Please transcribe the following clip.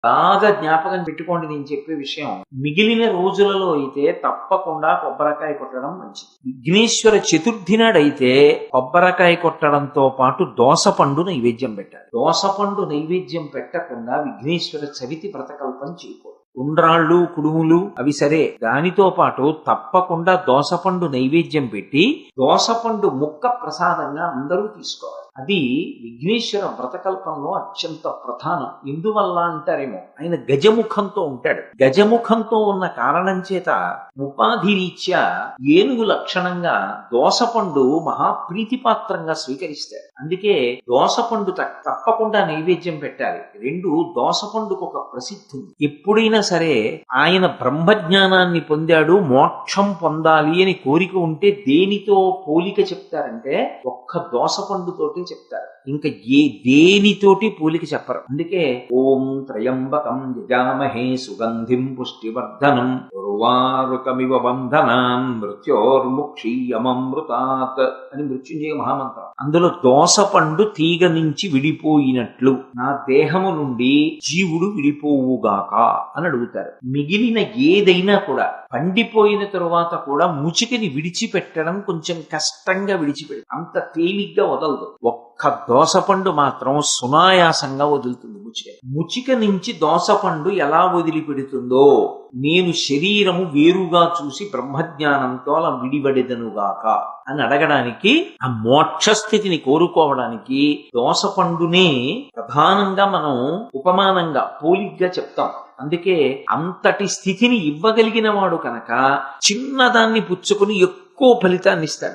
బాగా జ్ఞాపకం పెట్టుకోండి నేను చెప్పే విషయం. మిగిలిన రోజులలో అయితే తప్పకుండా కొబ్బరికాయ కొట్టడం మంచిది. విఘ్నేశ్వర చతుర్థి నాడైతే కొబ్బరికాయ కొట్టడంతో పాటు దోసపండు నైవేద్యం పెట్టాలి. దోసపండు నైవేద్యం పెట్టకుండా విఘ్నేశ్వర చవితి వ్రతకల్పం చేయకూడదు. ఉండ్రాళ్ళు, కుడుములు అవి సరే, దానితో పాటు తప్పకుండా దోసపండు నైవేద్యం పెట్టి దోసపండు ముక్క ప్రసాదంగా అందరూ తీసుకోవాలి. అది విఘ్నేశ్వర వ్రతకల్పంలో అత్యంత ప్రధానం. ఎందువల్ల అంటారేమో, ఆయన గజముఖంతో ఉంటాడు. గజముఖంతో ఉన్న కారణం చేత ఉపాధి రీత్యా ఏనుగు లక్షణంగా దోసపండు మహాప్రీతిపాత్రంగా స్వీకరిస్తాడు. అందుకే దోసపండు తప్పకుండా నైవేద్యం పెట్టాలి. రెండు, దోసపండుకు ఒక ప్రసిద్ధి ఉంది. ఎప్పుడైనా సరే ఆయన బ్రహ్మజ్ఞానాన్ని పొందాడు, మోక్షం పొందాలి అని కోరిక ఉంటే దేనితో పోలిక చెప్తారంటే ఒక్క దోసపండుతోటి చెప్తారు. ఇంకా దేనితోటి పోలిక చెప్పరు. అందుకే ఓం త్రయంబకం యజామహే సుగంధిం పుష్టివర్ధనం ఉర్వారుకమివ బంధనాన్ మృత్యోర్ముక్షీయమమృతాత్ అని మృత్యుంజయ మహామంత్రం. అందులో దోసపండు తీగ నుంచి విడిపోయినట్లు నా దేహము నుండి జీవుడు విడిపోవుగాక అని అడుగుతారు. మిగిలిన ఏదైనా కూడా పండిపోయిన తరువాత కూడా ముచికని విడిచిపెట్టడం కొంచెం కష్టంగా విడిచిపెట్టి అంత తేలిగ్గా వదలదు. ఒక్క దోసపండు మాత్రం సునాయాసంగా వదులుతుంది. ముచిక నుంచి దోసపండు ఎలా వదిలిపెడుతుందో నేను శరీరము వేరుగా చూసి బ్రహ్మజ్ఞానంతో అలా విడివడెదనుగాక అని అడగడానికి, ఆ మోక్షస్థితిని కోరుకోవడానికి దోసపండునే ప్రధానంగా మనం ఉపమానంగా పోలిగ్గా చెప్తాం. అందుకే అంతటి స్థితిని ఇవ్వగలిగిన వాడు కనుక చిన్నదాన్ని పుచ్చుకుని ఎక్కువ ఫలితాన్ని ఇస్తాడు.